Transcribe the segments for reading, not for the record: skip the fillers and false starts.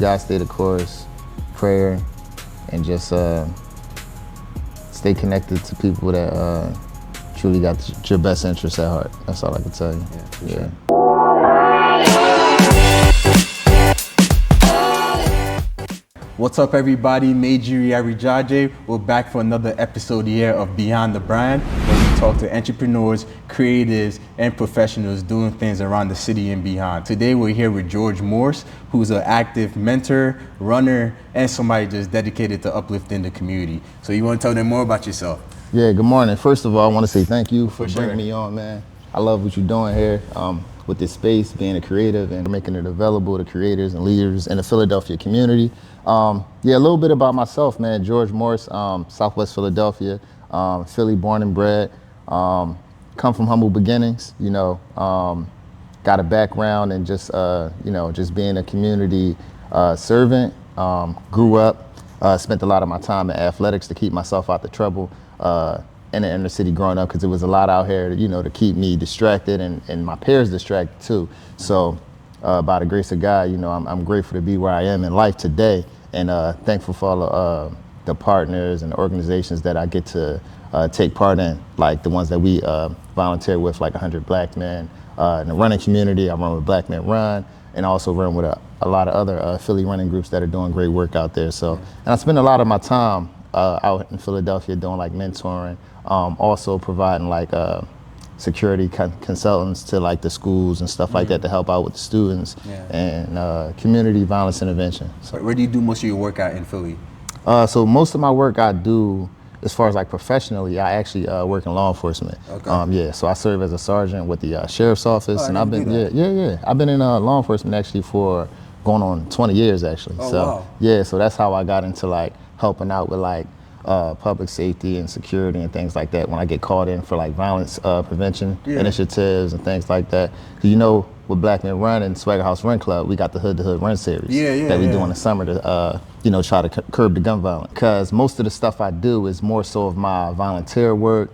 Guys, stay the course, prayer, and just stay connected to people that truly got your best interests at heart. That's all I can tell you. Yeah. What's up, everybody? WHYY. We're back for another episode here of Beyond the Brand, where we talk to entrepreneurs, creatives, and professionals doing things around the city and beyond. Today, we're here with George Morse, who's an active mentor, runner, and somebody just dedicated to uplifting the community. So you want to tell them more about yourself? Yeah, good morning. First of all, I want to say thank you for bringing me on, man. I love what you're doing here with this space, being a creative and making it available to creators and leaders in the Philadelphia community. Yeah, a little bit about myself, man. George Morse, Southwest Philadelphia, Philly born and bred. Come from humble beginnings, got a background in just, just being a community servant. Grew up, spent a lot of my time in athletics to keep myself out the trouble in the inner city growing up, because it was a lot out here, to keep me distracted and my peers distracted too. So by the grace of God, I'm grateful to be where I am in life today, and thankful for all the partners and the organizations that I get to take part in, like the ones that we volunteer with, like 100 Black Men in the running community. I run with Black Men Run, and also run with a lot of other Philly running groups that are doing great work out there. So, and I spend a lot of my time out in Philadelphia doing like mentoring, also providing like security consultants to like the schools and stuff like that to help out with the students, and community violence intervention. So where do you do most of your work at in Philly? So most of my work I do, as far as like professionally, I actually work in law enforcement. Okay. So I serve as a sergeant with the sheriff's office, and I've been I've been in law enforcement actually for going on 20 years actually. So that's how I got into like helping out with like public safety and security and things like that when I get called in for like violence prevention initiatives and things like that. 'Cause with Black Men Run and Swagger House Run Club, we got the Hood to Hood Run series that we do in the summer to try to curb the gun violence. Because most of the stuff I do is more so of my volunteer work,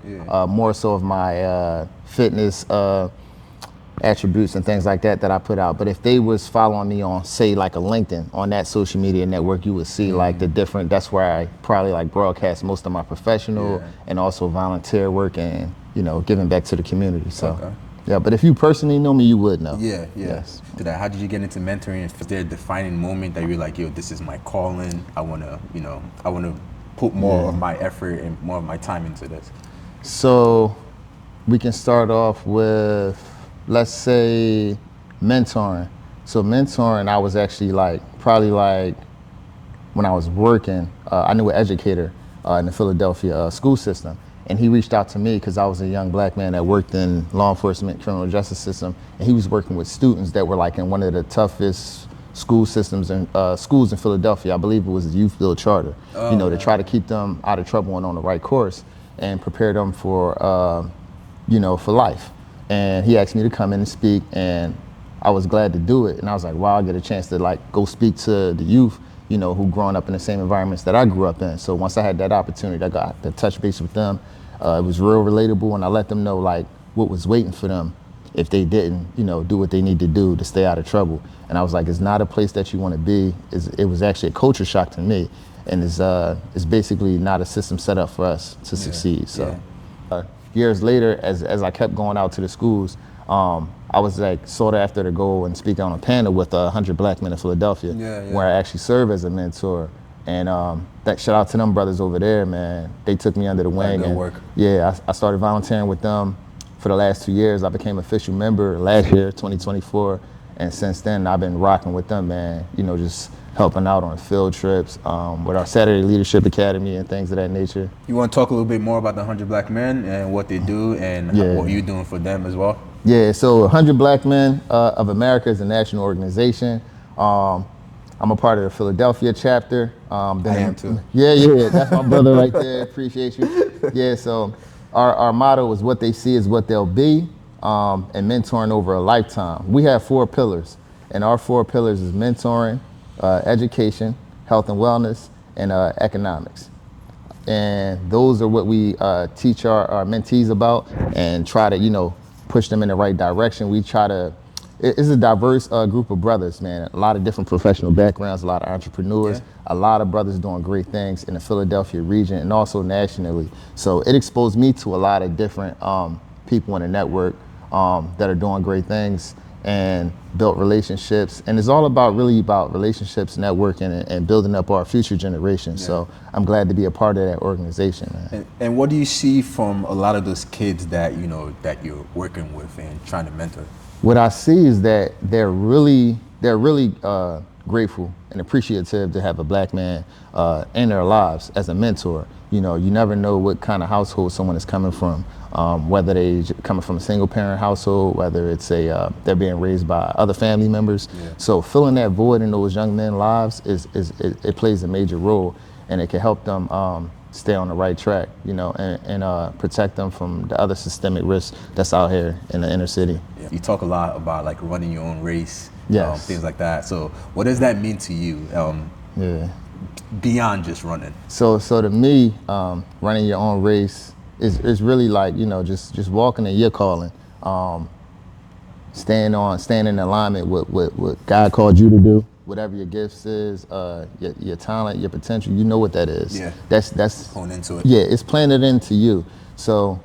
more so of my fitness attributes and things like that I put out. But if they was following me on, say, like a LinkedIn, on that social media network, you would see like the different, that's where I probably like broadcast most of my professional and also volunteer work and, giving back to the community. So, yeah, but if you personally know me, you would know. Yes. How did you get into mentoring? Is there a defining moment that you're like, yo, this is my calling. I want to put more of my effort and more of my time into this? So we can start off with, let's say, mentoring. So mentoring, I was actually probably when I was working, I knew an educator in the Philadelphia school system. And he reached out to me because I was a young Black man that worked in law enforcement, criminal justice system. And he was working with students that were like in one of the toughest school systems and schools in Philadelphia. I believe it was the YouthBuild Charter, to try to keep them out of trouble and on the right course and prepare them for, for life. And he asked me to come in and speak, and I was glad to do it. And I was like, wow, I get a chance to go speak to the youth, who growing up in the same environments that I grew up in. So once I had that opportunity, I got to touch base with them. It was real relatable, and I let them know what was waiting for them if they didn't, do what they need to do to stay out of trouble. And I was like, it's not a place that you want to be. It was actually a culture shock to me, and it's basically not a system set up for us to succeed. So. Years later, as I kept going out to the schools, I was sought after to go and speak on a panel with 100 Black Men in Philadelphia, where I actually serve as a mentor. And shout out to them brothers over there, man. They took me under the wing. Good work. I started volunteering with them for the last 2 years. I became official member last year, 2024. And since then, I've been rocking with them, man. Just helping out on field trips with our Saturday Leadership Academy and things of that nature. You want to talk a little bit more about the 100 Black Men and what they do and what you're doing for them as well? Yeah, so 100 Black Men of America is a national organization. I'm a part of the Philadelphia chapter. I am too. Yeah, that's my brother right there. Appreciate you. Yeah, so our motto is what they see is what they'll be, and mentoring over a lifetime. We have 4 pillars, and our 4 pillars is mentoring, education, health and wellness, and economics. And those are what we teach our mentees about and try to, push them in the right direction. We try to it's a diverse group of brothers, man. A lot of different professional backgrounds, a lot of entrepreneurs, a lot of brothers doing great things in the Philadelphia region and also nationally. So it exposed me to a lot of different people in the network that are doing great things and built relationships. And it's all about relationships, networking, and building up our future generations. Yeah. So I'm glad to be a part of that organization, man. And what do you see from a lot of those kids that, you know, that you're working with and trying to mentor? What I see is that they're really grateful and appreciative to have a black man in their lives as a mentor. You know, you never know what kind of household someone is coming from, whether they coming from a single parent household, whether it's they're being raised by other family members. Yeah. So filling that void in those young men's lives it plays a major role, and it can help them stay on the right track, you know, and protect them from the other systemic risks that's out here in the inner city. Yeah. You talk a lot about like running your own race, yes. Things like that. So what does that mean to you? Beyond just running? So to me, running your own race is really like, you know, just walking in your calling, staying in alignment with what God called you to do. Whatever your gifts is, your talent, your potential, you know what that is. Yeah. That's going into it. Yeah, it's planted into you. So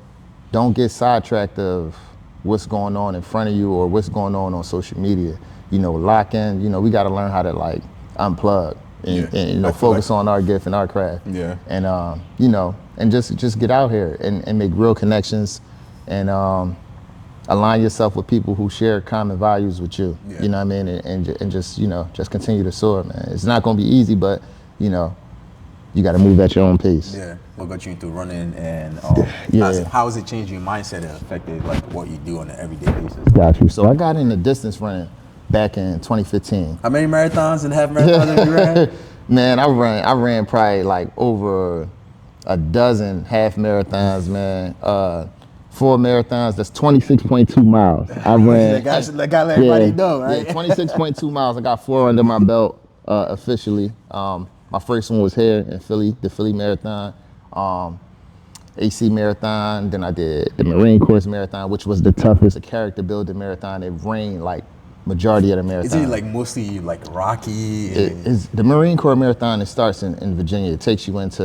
don't get sidetracked of what's going on in front of you or what's going on social media. You know, lock in. You know, we got to learn how to like unplug and you know, focus on our gift and our craft. Yeah. And you know, and just get out here and make real connections and align yourself with people who share common values with you. Yeah. You know what I mean? And just, you know, just continue to soar, man. It's not going to be easy, but, you know, you got to move at your own pace. Yeah. What got you into running, and how has it changed your mindset and affected like what you do on an everyday basis? Got you. So I got into distance running back in 2015. How many marathons and half marathons have you ran? Man, I ran probably like over a dozen half marathons, man. 4 marathons, that's 26.2 miles. I ran. I got let everybody know, right? Yeah, 26.2 miles. I got 4 under my belt officially. My first one was here in Philly, the Philly Marathon, AC Marathon. Then I did the Marine Corps Marathon, which was the toughest, a character building marathon. It rained like majority of the marathon. Is it like mostly like rocky? It's the Marine Corps Marathon. It starts in Virginia. It takes you into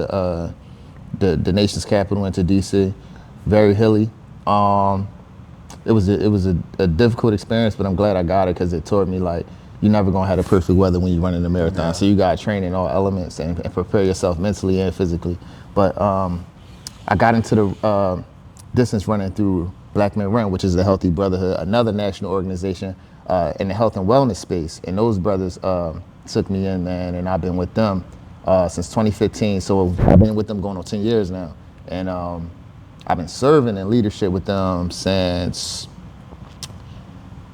the nation's capital, into DC. Very hilly. It was a difficult experience, but I'm glad I got it because it taught me like you're never gonna have the perfect weather when you're running a marathon. Yeah. So you gotta train in all elements and prepare yourself mentally and physically. But I got into the distance running through Black Men Run, which is the Healthy Brotherhood, another national organization in the health and wellness space. And those brothers took me in, man, and I've been with them since 2015. So I've been with them going on 10 years now. And I've been serving in leadership with them since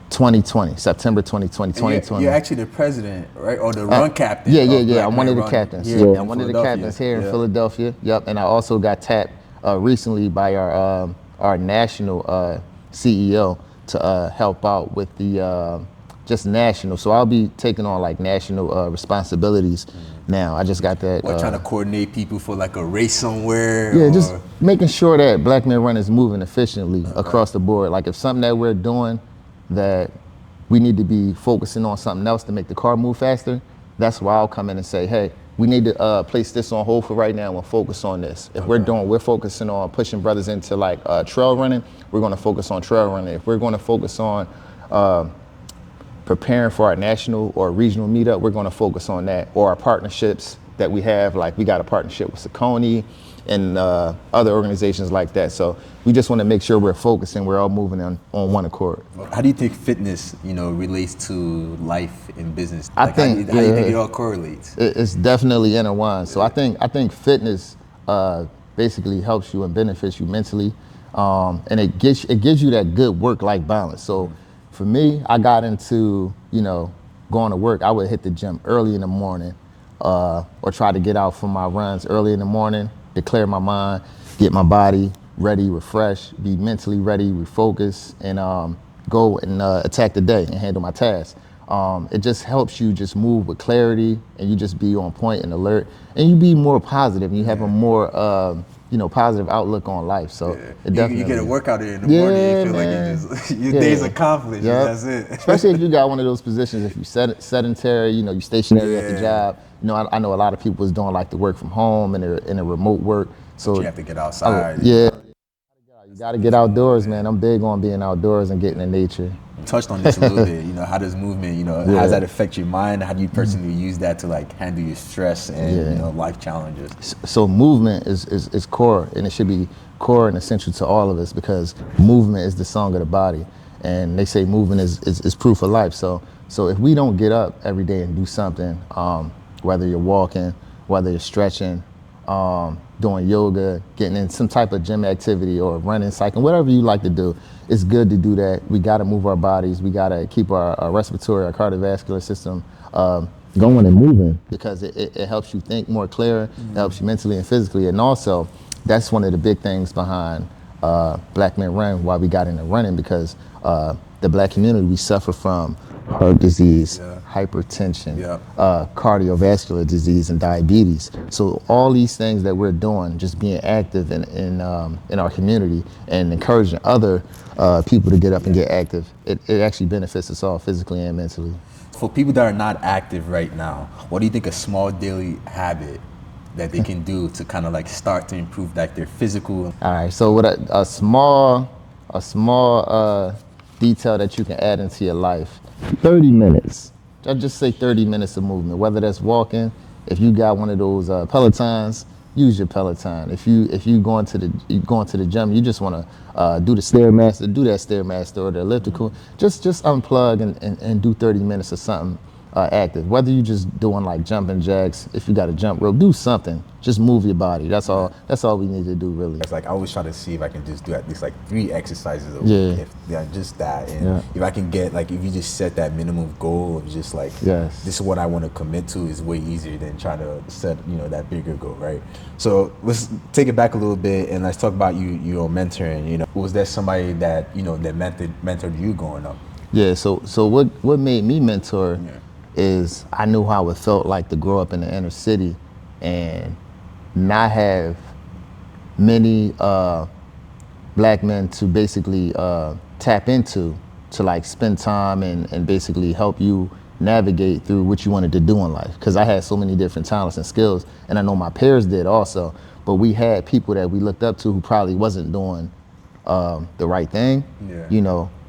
2020, September 2020, 2020. You're actually the president, right? Or the run captain. Yeah. I'm one of the captains. Yeah, I'm one of the captains here in Philadelphia. Yep, and I also got tapped recently by our national CEO to help out with the just national. So I'll be taking on like national responsibilities now. I just got that. Trying to coordinate people for like a race somewhere? Yeah, just making sure that Black Men Run is moving efficiently across the board. Like if something that we're doing that we need to be focusing on something else to make the car move faster, that's why I'll come in and say, hey, we need to place this on hold for right now and focus on this. If we're focusing on pushing brothers into like trail running, we're gonna focus on trail running. If we're gonna focus on preparing for our national or regional meetup, we're going to focus on that, or our partnerships that we have. Like we got a partnership with Saucony and other organizations like that. So we just want to make sure we're focused and we're all moving on one accord. How do you think fitness, you know, relates to life and business? I think how do you think it all correlates? It's definitely intertwined. So I think fitness basically helps you and benefits you mentally, and it gives you that good work-life balance. So for me, I got into, you know, going to work. I would hit the gym early in the morning, or try to get out for my runs early in the morning, to clear my mind, get my body ready, refreshed, be mentally ready, refocus, and go and attack the day and handle my tasks. It just helps you just move with clarity, and you just be on point and alert, and you be more positive, and you have a more positive outlook on life. So it definitely, you get a workout in the morning, you feel man. like your day's accomplished. Yep. That's it. Especially if you got one of those positions, if you sedentary, you stationary at the job. I know a lot of people is doing like the work from home and they're in a remote work. So you have to get outside. You got to get outdoors, man. I'm big on being outdoors and getting in nature. You touched on this a little bit. How does movement, how does that affect your mind? How do you personally use that to like handle your stress and life challenges? So movement is core, and it should be core and essential to all of us, because movement is the song of the body, and they say movement is proof of life. So if we don't get up every day and do something, whether you're walking, whether you're stretching, doing yoga, getting in some type of gym activity or running, cycling, whatever you like to do, it's good to do that. We got to move our bodies. We got to keep our respiratory, our cardiovascular system going and moving, because it helps you think more clear, it helps you mentally and physically. And also, that's one of the big things behind Black Men Run, why we got into running, because the Black community, we suffer from heart disease, hypertension, cardiovascular disease, and diabetes. So all these things that we're doing, just being active in our community and encouraging other people to get up and get active, it actually benefits us all physically and mentally. For people that are not active right now, what do you think a small daily habit that they can do to kind of like start to improve like their physical? All right, so with a small detail that you can add into your life, 30 minutes. I'll just say 30 minutes of movement, whether that's walking. If you got one of those Pelotons, use your Peloton. If you going to the gym, you just want to do the Stairmaster, do that Stairmaster or the elliptical. Just unplug and do 30 minutes of something active. Whether you just doing like jumping jacks, if you got a jump rope, do something. Just move your body. That's all we need to do, really. It's like I always try to see if I can just do at least like 3 exercises a week. Just that. And if I can get like, if you just set that minimum goal of just like, this is what I want to commit to, is way easier than trying to set that bigger goal, right? So let's take it back a little bit and let's talk about your mentoring. Was there somebody that that mentored you growing up? Yeah. So what made me mentor is I knew how it felt like to grow up in the inner city and not have many Black men to basically tap into, to like spend time and basically help you navigate through what you wanted to do in life. Because I had so many different talents and skills, and I know my peers did also, but we had people that we looked up to who probably wasn't doing the right thing,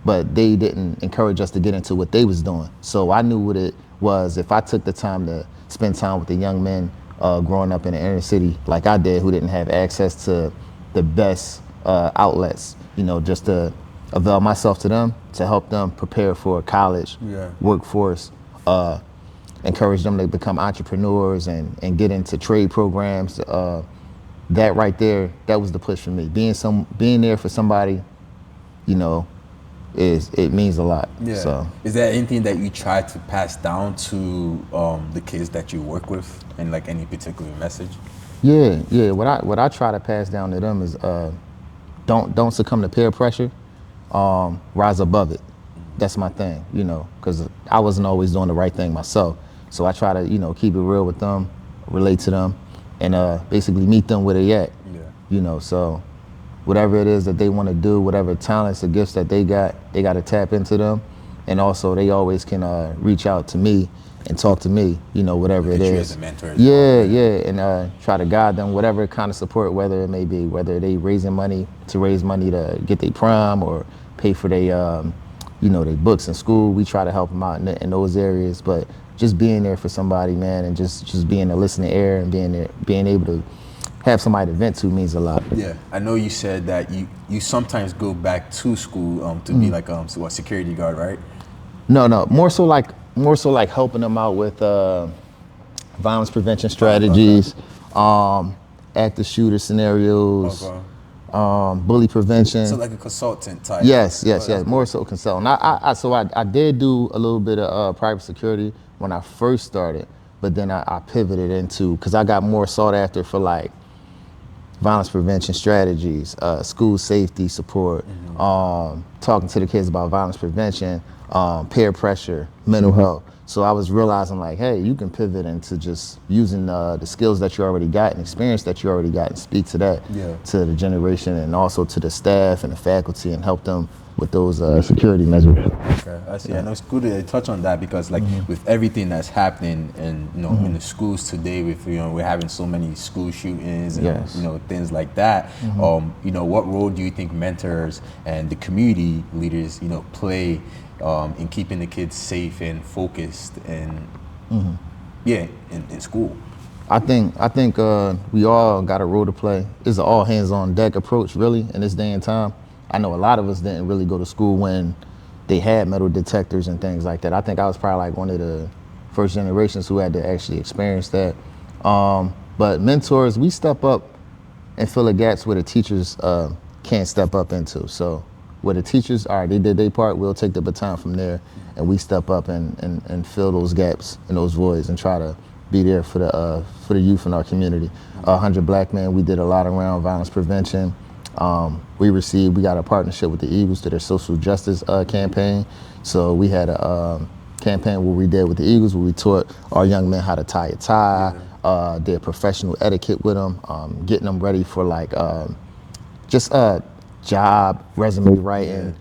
but they didn't encourage us to get into what they was doing. So I knew what it was if I took the time to spend time with the young men growing up in the inner city like I did, who didn't have access to the best outlets, just to avail myself to them, to help them prepare for college, workforce, encourage them to become entrepreneurs and get into trade programs. That right there, that was the push for me. Being there for somebody, it means a lot. So is there anything that you try to pass down to the kids that you work with, and like any particular message? What I try to pass down to them is don't succumb to peer pressure, rise above it. That's my thing, because I wasn't always doing the right thing myself. So I try to keep it real with them, relate to them, and basically meet them where they at. So whatever it is that they want to do, whatever talents or gifts that they got to tap into them. And also they always can reach out to me and talk to me, whatever it is. As a mentor. And try to guide them, whatever kind of support, whether it may be, whether they raise money to get their prom or pay for their books in school. We try to help them out in those areas, but just being there for somebody, man, and just being a listening ear and being able to have somebody to vent to means a lot. Yeah, I know you said that you sometimes go back to school to be like a security guard, right? No, more so like helping them out with violence prevention strategies, active shooter scenarios, bully prevention. So like a consultant type. Yes, more so consultant. I did do a little bit of private security when I first started, but then I pivoted into, because I got more sought after for like violence prevention strategies, school safety support, talking to the kids about violence prevention, peer pressure, mental health. So I was realizing like, hey, you can pivot into just using the skills that you already got and experience that you already got and speak to that to the generation and also to the staff and the faculty and help them with those security measures. Okay, I see. I know it's good to touch on that because like with everything that's happening and in the schools today, with we're having so many school shootings and things like that. What role do you think mentors and the community leaders play in keeping the kids safe and focused and in school? I think we all got a role to play. It's an all hands on deck approach really in this day and time. I know a lot of us didn't really go to school when they had metal detectors and things like that. I think I was probably like one of the first generations who had to actually experience that. But mentors, we step up and fill the gaps where the teachers can't step up into. So where the teachers, all right, they did their part, we'll take the baton from there and we step up and fill those gaps and those voids and try to be there for the youth in our community. 100 Black Men, we did a lot around violence prevention. We got a partnership with the Eagles to their social justice campaign. So we had a campaign where we did with the Eagles where we taught our young men how to tie a tie, did professional etiquette with them, getting them ready for like just job, resume writing,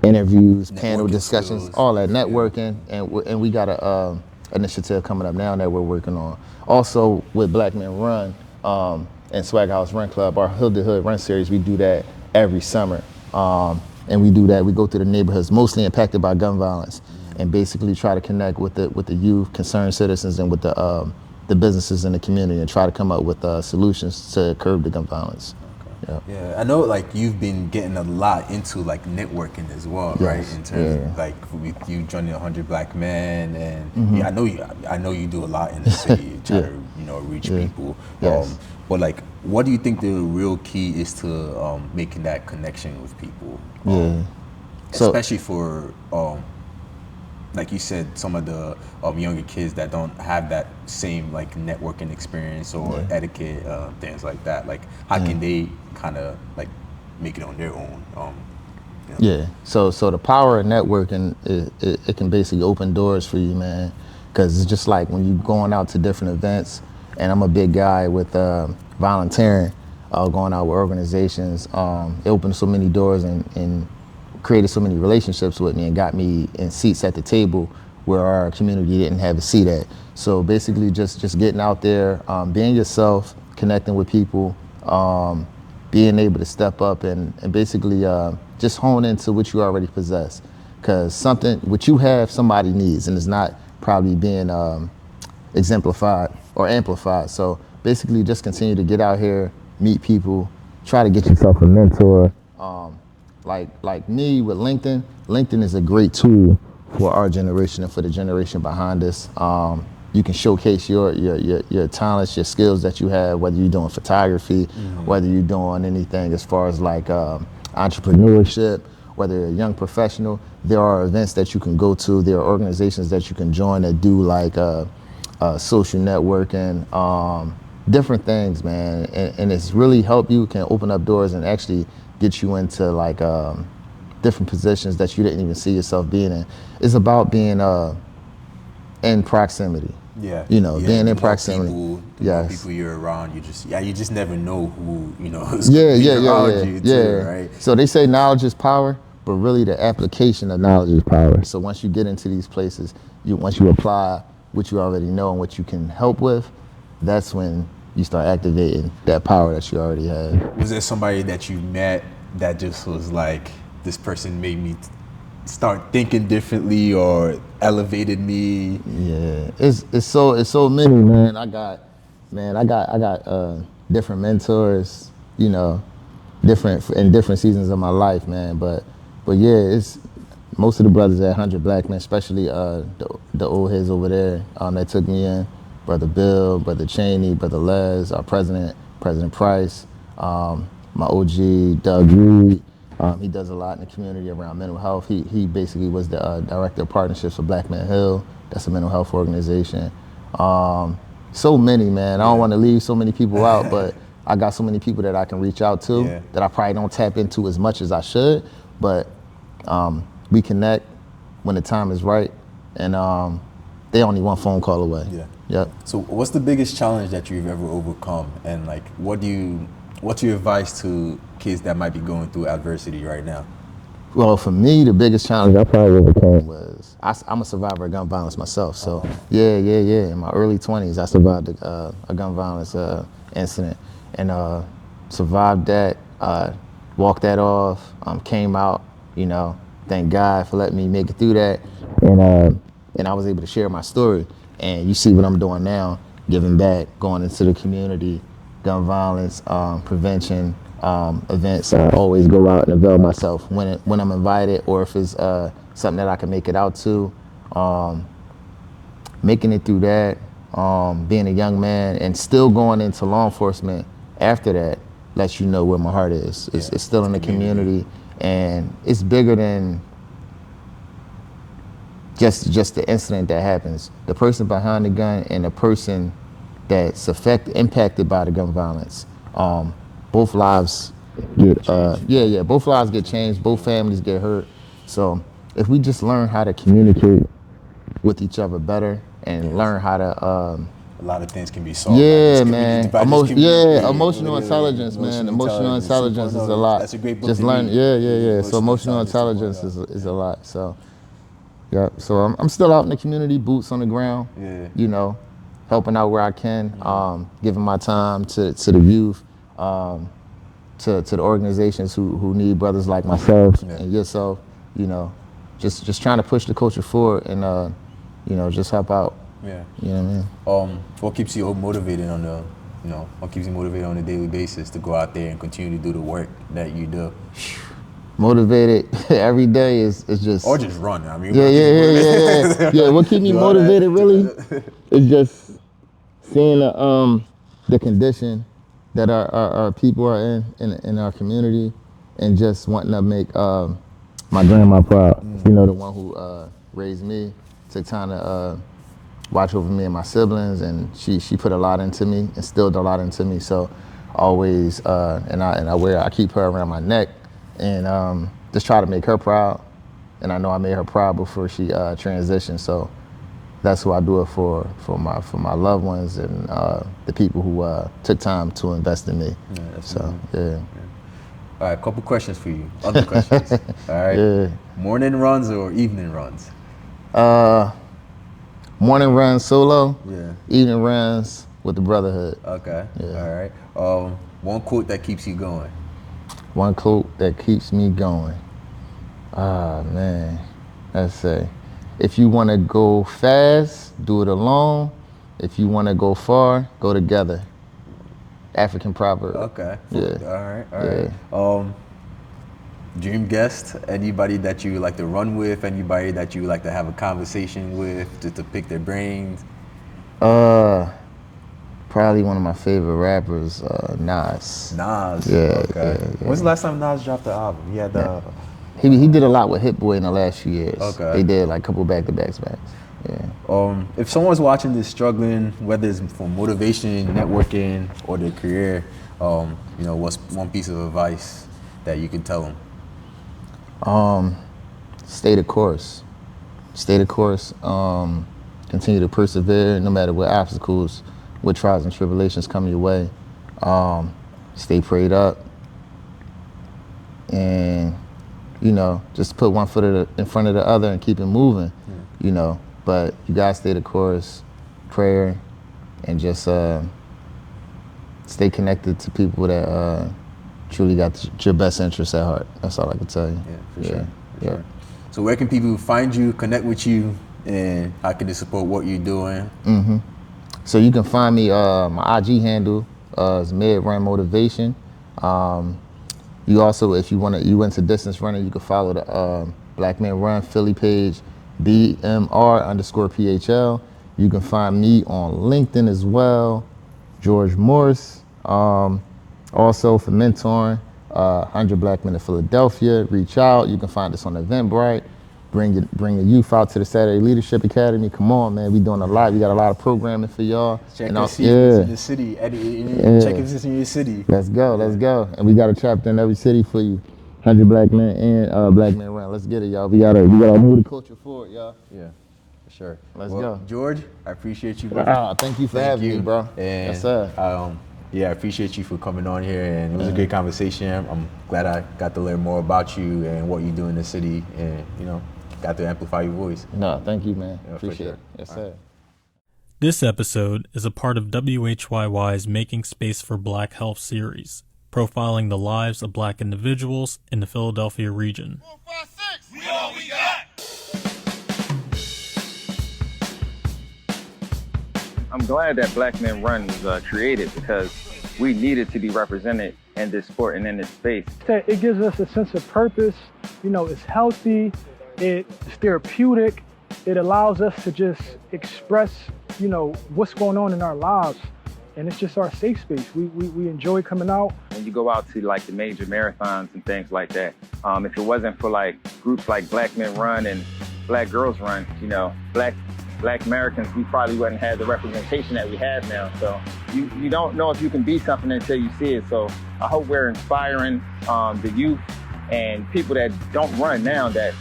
interviews, panel discussions, skills, all that networking. And we got a initiative coming up now that we're working on. Also with Black Men Run, and Swag House Run Club, our Hood to Hood Run series, we do that every summer. And we do that, we go through the neighborhoods mostly impacted by gun violence and basically try to connect with the youth, concerned citizens, and with the businesses in the community and try to come up with solutions to curb the gun violence. Yeah, I know like you've been getting a lot into like networking as well, right? In terms of like with you joining 100 Black Men and I know you do a lot in the city, try to reach people. But like, what do you think the real key is to making that connection with people? Especially for like you said, some of the younger kids that don't have that same like networking experience or etiquette, things like that. Like, how can they kind of like make it on their own? So the power of networking, it can basically open doors for you, man. Because it's just like when you're going out to different events, and I'm a big guy with volunteering, going out with organizations. It opened so many doors and created so many relationships with me and got me in seats at the table where our community didn't have a seat at. So basically just getting out there, being yourself, connecting with people, being able to step up and basically just hone into what you already possess. Because what you have, somebody needs, and it's not probably being exemplified or amplified. So basically just continue to get out here, meet people, try to get yourself a mentor. Like me with LinkedIn, LinkedIn is a great tool for our generation and for the generation behind us. You can showcase your talents, your skills that you have, whether you're doing photography, whether you're doing anything as far as like entrepreneurship, whether you're a young professional. There are events that you can go to. There are organizations that you can join that do like social networking, different things, man. And it's really helped you, can open up doors and actually get you into like different positions that you didn't even see yourself being in. It's about being in proximity. Being in proximity. People you're around, you just never know who is around you, right? So they say knowledge is power, but really the application of knowledge is power. So once you get into these places, once you apply what you already know and what you can help with, that's when you start activating that power that you already have. Was there somebody that you met that just was like, this person made me start thinking differently or elevated me? Yeah, it's so many, man. I got different mentors, different in different seasons of my life, man. But yeah, it's most of the brothers at 100 Black Men, especially the old heads over there that took me in. Brother Bill, Brother Cheney, Brother Les, our president, President Price, my OG, Doug Reed. He does a lot in the community around mental health. He basically was the director of partnerships for Black Man Hill. That's a mental health organization. So many, man. I don't want to leave so many people out, but I got so many people that I can reach out to that I probably don't tap into as much as I should. But we connect, when the time is right, and they only one phone call away. Yeah. Yep. So what's the biggest challenge that you've ever overcome, and like what's your advice to kids that might be going through adversity right now? Well, for me, the biggest challenge I probably overcame was I'm a survivor of gun violence myself. So yeah. In my early 20s, I survived a gun violence incident, and survived that. Walked that off. Came out. Thank God for letting me make it through that, and I was able to share my story. And you see what I'm doing now, giving back, going into the community, gun violence prevention. Events. I always go out and avail myself when I'm invited, or if it's something that I can make it out to. Making it through that, being a young man, and still going into law enforcement after that lets you know where my heart is. It's still in the community, and it's bigger than just the incident that happens. The person behind the gun and the person that's impacted by the gun violence. Both lives get both lives get changed, both families get hurt. So if we just learn how to communicate with each other better and learn how to a lot of things can be solved. Emotional intelligence, man. Emotional intelligence is a lot. That's a great book. Just learn, So emotional intelligence is a lot. So yeah. So I'm still out in the community, boots on the ground. Yeah. Helping out where I can, giving my time to the youth. To the organizations who need brothers like myself and yourself, just trying to push the culture forward and just help out. Yeah. You know what I mean? What keeps you motivated on a daily basis to go out there and continue to do the work that you do? Motivated every day is just. Or just run. I mean. Yeah. What keeps me motivated really is just seeing the condition that our people are in our community, and just wanting to make my grandma proud. The one who raised me, took time to watch over me and my siblings, and she put a lot into me, instilled a lot into me. So always, I keep her around my neck, and just try to make her proud. And I know I made her proud before she transitioned. So that's who I do it for my loved ones and the people who took time to invest in me. Yeah. All right, couple questions for you. Other questions. All right. Yeah. Morning runs or evening runs? Morning runs solo. Yeah. Evening runs with the brotherhood. Okay. Yeah. All right. One quote that keeps you going. One quote that keeps me going. Man. Let's say, if you want to go fast, do it alone. If you want to go far, go together. African proverb. Okay. Yeah. All right. Dream guest, anybody that you like to run with, anybody that you like to have a conversation with, just to pick their brains? Probably one of my favorite rappers, Nas. Nas. Yeah. Okay. Yeah. When's the last time Nas dropped the album? He had the. He did a lot with Hit Boy in the last few years. Okay. They did like a couple back-to-backs. Yeah. If someone's watching this struggling, whether it's for motivation, networking, or their career, what's one piece of advice that you can tell them? Stay the course. Continue to persevere no matter what obstacles, what trials and tribulations come your way. Stay prayed up. And, just put one foot in front of the other and keep it moving, But you gotta stay the course, prayer, and just stay connected to people that truly got your best interests at heart. That's all I can tell you. Yeah, for sure. So where can people find you, connect with you, and how can they support what you're doing? So you can find me, my IG handle is Mid-Run Motivation. You also, if you into distance running, you can follow the Black Men Run Philly page, BMR_PHL. You can find me on LinkedIn as well, George Morse. Also for mentoring, 100 Black Men in Philadelphia, reach out. You can find us on Eventbrite. Bring your youth out to the Saturday Leadership Academy. Come on, man, we doing a lot. We got a lot of programming for y'all. Check your seasons in the city. Check your seasons in your city. Let's go. And we got a chapter in every city for you. 100 Black Men and Black Men Run. Let's get it, y'all. We gotta move the culture forward, y'all. Yeah, for sure. Let's go. George, I appreciate you, bro. Thank you for having me, bro. And, yes, sir. Yeah, I appreciate you for coming on here, and it was a great conversation. I'm glad I got to learn more about you and what you do in the city, and got to amplify your voice. No, thank you, man. Yeah, appreciate it. Yes, sir. This episode is a part of WHYY's Making Space for Black Health series, profiling the lives of Black individuals in the Philadelphia region. 4, 5, 6, we all we got. I'm glad that Black Men Run was created because we needed to be represented in this sport and in this space. It gives us a sense of purpose. It's healthy, it's therapeutic. It allows us to just express, what's going on in our lives. And it's just our safe space. We enjoy coming out. When you go out to like the major marathons and things like that, if it wasn't for like groups like Black Men Run and Black Girls Run, Black Americans, we probably wouldn't have the representation that we have now. So you don't know if you can be something until you see it. So I hope we're inspiring the youth and people that don't run now that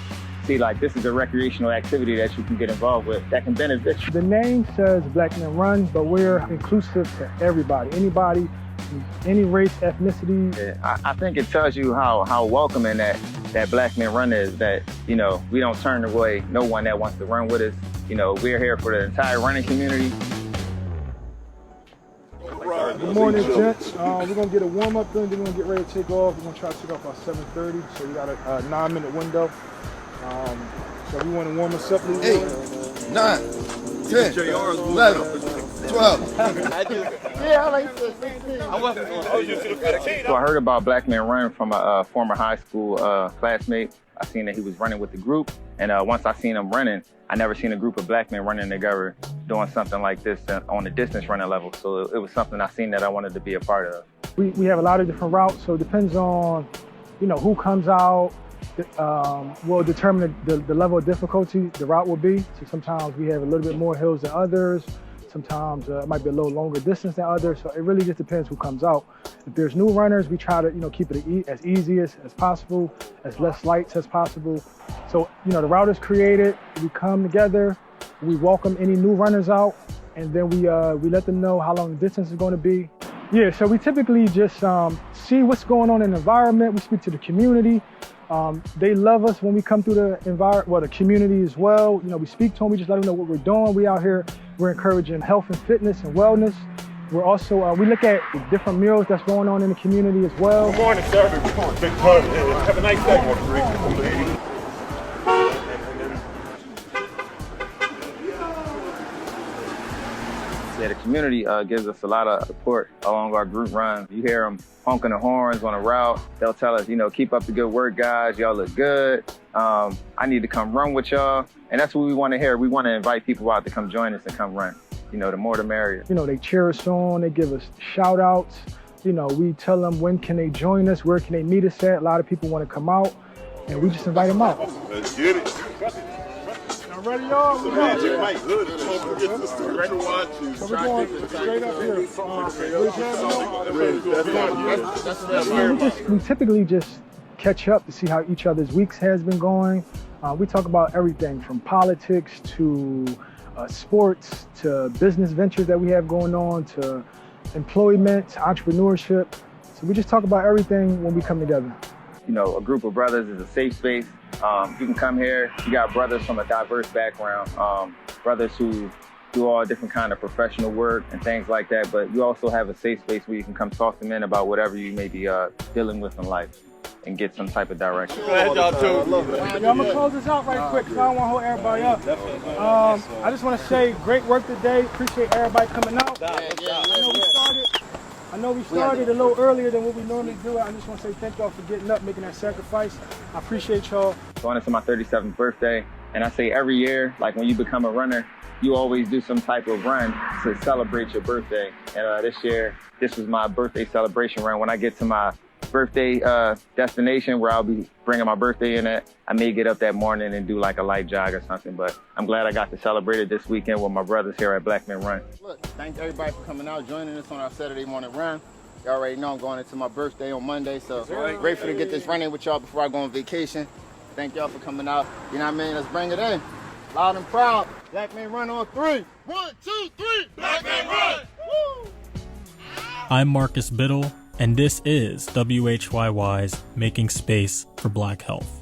see like this is a recreational activity that you can get involved with that can benefit you. The name says Black Men Run, but we're inclusive to everybody, anybody, any race, ethnicity. Yeah, I think it tells you how welcoming that Black Men Run is, that, we don't turn away no one that wants to run with us. We're here for the entire running community. Good morning, gents. We're going to get a warm-up done, then we're going to get ready to take off. We're going to try to take off by 7:30, so we got a 9-minute window. So we want to warm us up a little bit. 8, 9, 10, 11, 12. Yeah, I like 16. So I heard about Black Men Run from a former high school classmate. I seen that he was running with the group, and once I seen him running, I never seen a group of Black men running together doing something like this on the distance running level. So it was something I seen that I wanted to be a part of. We have a lot of different routes, so it depends on, who comes out. Will determine the level of difficulty the route will be. So sometimes we have a little bit more hills than others. Sometimes it might be a little longer distance than others. So it really just depends who comes out. If there's new runners, we try to keep it as easy as possible, as less lights as possible. So the route is created. We come together. We welcome any new runners out, and then we let them know how long the distance is going to be. Yeah. So we typically just see what's going on in the environment. We speak to the community. They love us when we come through the community as well. We speak to them, we just let them know what we're doing. We out here, we're encouraging health and fitness and wellness. We're also, we look at the different murals that's going on in the community as well. Good morning, sir. Big part. Have a nice day. Yeah, the community gives us a lot of support along our group runs. You hear them honking the horns on the route. They'll tell us, keep up the good work, guys. Y'all look good. I need to come run with y'all. And that's what we want to hear. We want to invite people out to come join us and come run. The more the merrier. They cheer us on. They give us shout outs. We tell them when can they join us, where can they meet us at. A lot of people want to come out, and we just invite them out. Let's get it. Y'all ready, y'all? So we're going straight up here. We typically just catch up to see how each other's weeks has been going. We talk about everything from politics to sports to business ventures that we have going on to employment, to entrepreneurship. So we just talk about everything when we come together. A group of brothers is a safe space. You can come here. You got brothers from a diverse background, brothers who do all different kind of professional work and things like that. But you also have a safe space where you can come talk to men about whatever you may be dealing with in life and get some type of direction. Glad y'all too. I'm gonna close this out right quick because I don't want to hold everybody up. I just want to say great work today. Appreciate everybody coming out. I know we started a little earlier than what we normally do. I just want to say thank y'all for getting up, making that sacrifice. I appreciate y'all. Going into my 37th birthday, and I say every year, like when you become a runner, you always do some type of run to celebrate your birthday. And this year, this was my birthday celebration run. When I get to my birthday destination where I'll be bringing my birthday in at, I may get up that morning and do like a light jog or something, but I'm glad I got to celebrate it this weekend with my brothers here at Black Men Run. Look, thank everybody for coming out, joining us on our Saturday morning run. Y'all already know I'm going into my birthday on Monday, so grateful to get this running with y'all before I go on vacation. Thank y'all for coming out. You know what I mean? Let's bring it in. Loud and proud. Black men run on 3. 1, 2, 3. Black men run. Woo! I'm Marcus Biddle, and this is WHYY's Making Space for Black Health.